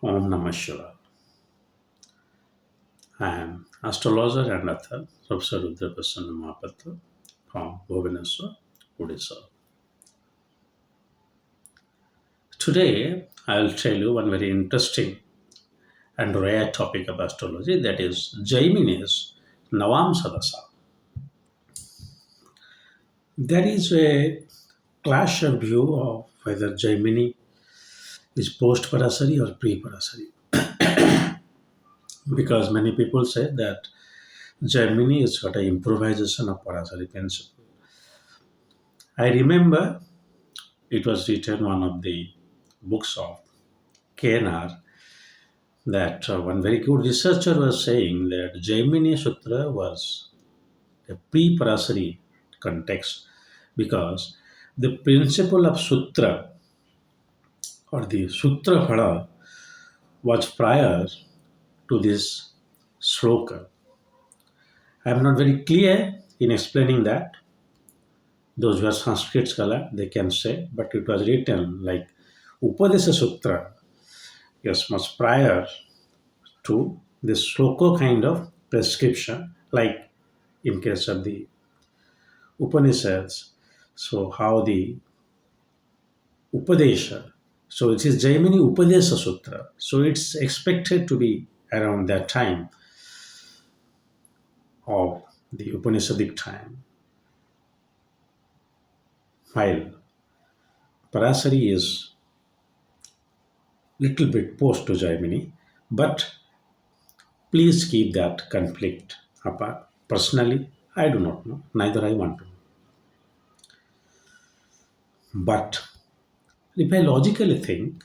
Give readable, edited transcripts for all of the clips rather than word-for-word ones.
Om Namah Shivaya. I am astrologer and author, Professor rudramohapatra from Bhubaneswar, Odisha. Today, I will tell you one very interesting and rare topic of astrology, that is Jaimini's Navamsha Dasha. There is a clash of view of whether Jaimini is post-Parasari or pre-Parasari, because many people say that Jaimini is got an improvisation of Parasari principle. I remember it was written one of the books of KNR that one very good researcher was saying that Jaimini Sutra was a pre-Parasari context because the principle of Sutra or the Sutra Phala was prior to this sloka. I am not very clear in explaining that. Those who are Sanskrit scholar, they can say, but it was written like Upadesa Sutra, yes, much prior to this sloka kind of prescription, like in case of the Upanishads. So how the Upadesha, so it is Jaimini Upadesha Sutra. So it's expected to be around that time of the Upanishadic time. While Parasari is little bit post to Jaimini, but please keep that conflict apart. Personally, I do not know, neither I want to know. But if I logically think,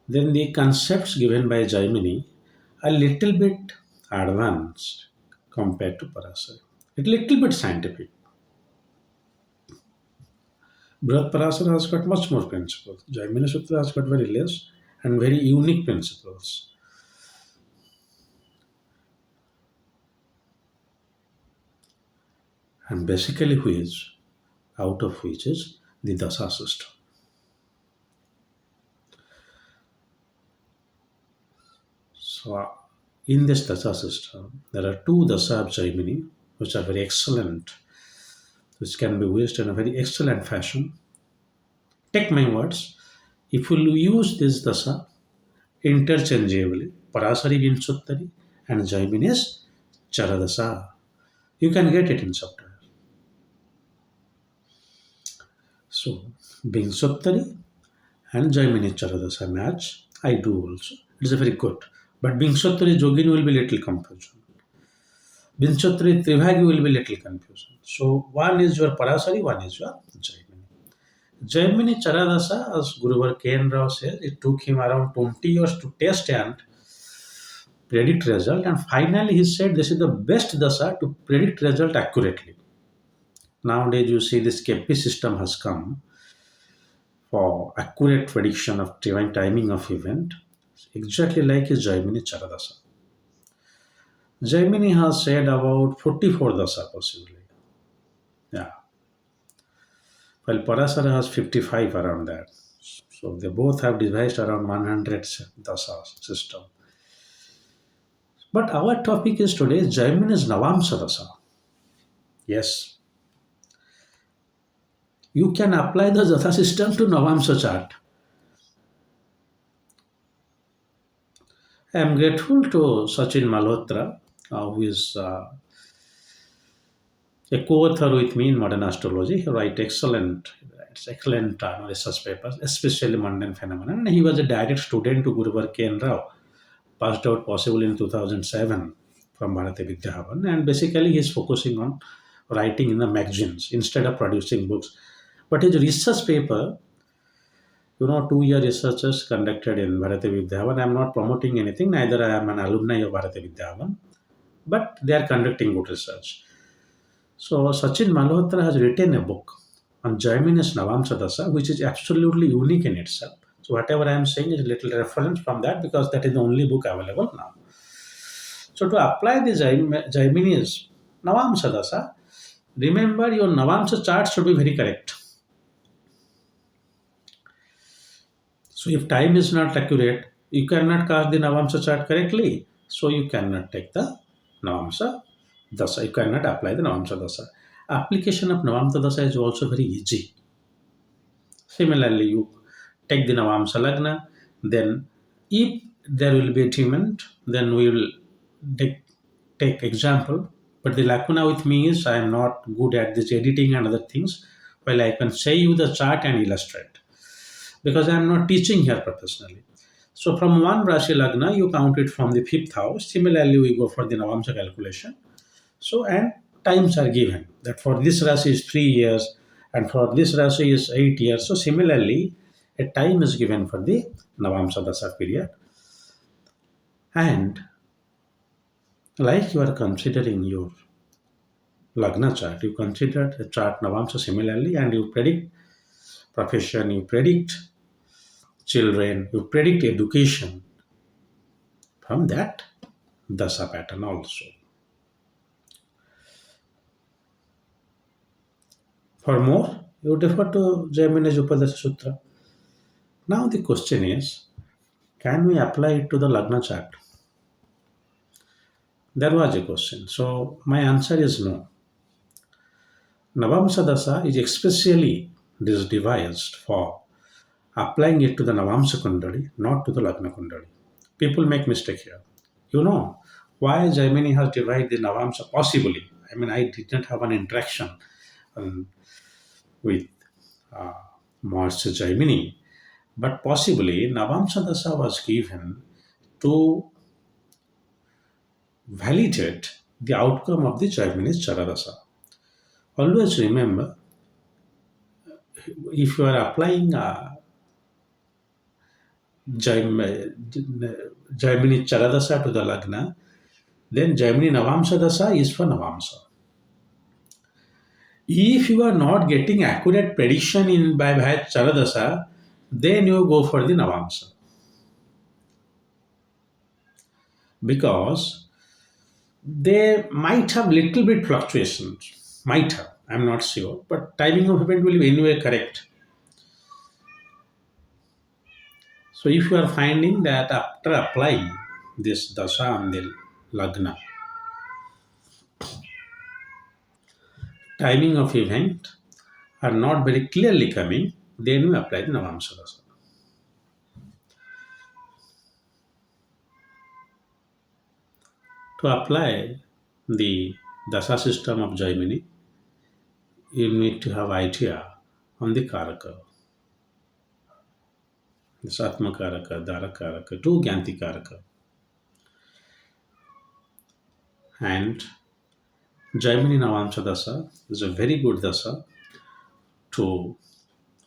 then the concepts given by Jaimini are little bit advanced compared to Parasara. A little bit scientific. Brihat Parasara has got much more principles. Jaimini Sutra has got very less and very unique principles. And basically which, out of which is the Dasha system. So in this Dasha system, there are two Dasha of Jaimini which are very excellent, which can be used in a very excellent fashion. Take my words, if you use this Dasha interchangeably, Parasari Vinshottari and Jaimini's Charadasa, you can get it in software. So Vinshottari and Jaimini Charadasa match, I do also. It's a very good. But Vinshottari Jogini will be little confusion. Vinshottari Trivagi will be little confusion. So one is your Parasari, one is your Jaimini. Jaimini Charadasa, as Guruvar K.N. Rao says, it took him around 20 years to test and predict result, and finally he said this is the best dasa to predict result accurately. Nowadays you see this KP system has come for accurate prediction of divine timing of event, exactly like his Jaimini Charadasa. Jaimini has said about 44 dasa possibly. Yeah. While Parasara has 55 around that. So they both have devised around 100 dasa system. But our topic is today Jaimini's Navamsha Dasha. Yes, you can apply the Jatha system to Navamsha chart. I am grateful to Sachin Malhotra, who is a co-author with me in modern astrology. He writes excellent research papers, especially mundane phenomena. And he was a direct student to Guruvar K.N. Rao, passed out possible in 2007 from Bharati Vidyahavan. And basically he is focusing on writing in the magazines instead of producing books. But his research paper, 2-year researchers conducted in Bharati Vidyavan. I am not promoting anything, neither I am an alumni of Bharati Vidyavan, but they are conducting good research. So Sachin Malhotra has written a book on Jaimini's Navamsha Dasha, which is absolutely unique in itself. So whatever I am saying is a little reference from that because that is the only book available now. So to apply the Jaimini's Navamsha Dasha, remember your Navamsha chart should be very correct. So if time is not accurate, You cannot cast the Navamsa chart correctly, so you cannot take the Navamsa Dasha. You cannot apply the Navamsa Dasha. Application of Navamsa Dasha is also very easy. Similarly, you take the Navamsa Lagna, then if there will be a achievement, then we will take, take example. But the lacuna with me is I am not good at this editing and other things. While I can say you the chart and illustrate because I am not teaching here professionally. So from one Rashi Lagna, you count it from the fifth house. Similarly, we go for the Navamsa calculation. So, and times are given that for this Rashi is 3 years and for this Rashi is 8 years. So, similarly, a time is given for the Navamsa Dasha period. And like you are considering your Lagna chart, you consider a chart Navamsa similarly and you predict profession, you predict children, you predict education from that Dasha pattern also. For more, you refer to Jaimini's Upadasha Sutra. Now the question is, can we apply it to the Lagna chart? There was a question. So my answer is no. Navamsa Dasa is especially devised for applying it to the Navamsa Kundali, not to the Lagna Kundali. People make mistake here. You know why Jaimini has divided the Navamsa possibly. I mean, I did not have an interaction with uh, Master Jaimini, but possibly Navamsa Dasa was given to validate the outcome of the Jaimini's Charadasa. Always remember, if you are applying Jaimini Charadasa to the Lagna, then Jaimini Navamsa Dasa is for Navamsa. If you are not getting accurate prediction in by Charadasa, then you go for the Navamsa. Because they might have little bit fluctuations. Might have. I'm not sure. But timing of event will be anyway correct. So if you are finding that after applying this dasha on the lagna, timing of event are not very clearly coming, then you apply the Navamsa dasha. To apply the dasha system of Jaimini, you need to have idea on the karaka. This Atma karaka, Dara karaka, two Gyanti karaka. And Jaimini Navamsa dasha is a very good dasha to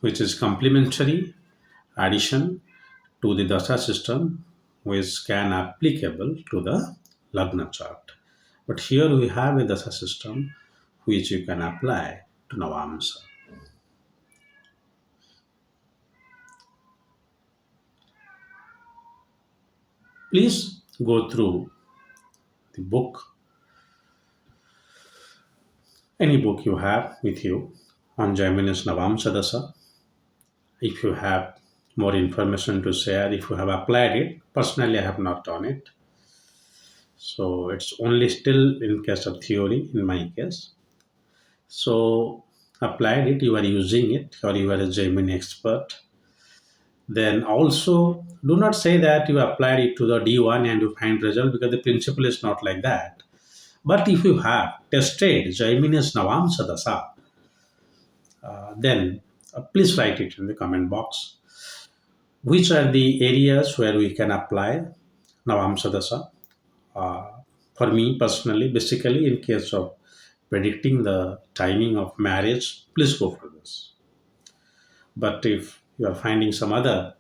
which is complementary addition to the dasha system which can applicable to the Lagna chart. But here we have a dasha system which you can apply to Navamsa. Please go through the book, any book you have with you on Jaimini's Navamsa Dasha. If you have more information to share, if you have applied it, personally I have not done it. So it's only still in case of theory in my case. So applied it, you are using it, or you are a Gemini expert. Then also do not say that you applied it to the D1 and you find result because the principle is not like that. But if you have tested Gemini's Navamsa Dasa, then please write it in the comment box. Which are the areas where we can apply Navamsa Dasa? For me personally, basically in case of predicting the timing of marriage, please go for this. But if you are finding some other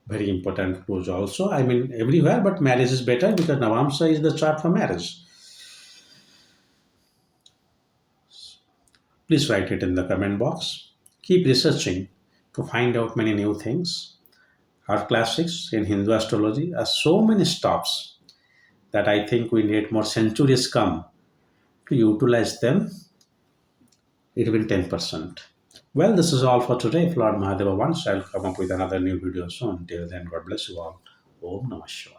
very important clues also, I mean everywhere, but marriage is better because Navamsa is the chart for marriage. Please write it in the comment box. Keep researching to find out many new things. Our classics in Hindu astrology are so many stops that I think we need more centuries come to utilize them even 10%. Well, this is all for today. If Lord Mahadeva wants, I'll come up with another new video soon. Till then, God bless you all. Om Namah Shivaya.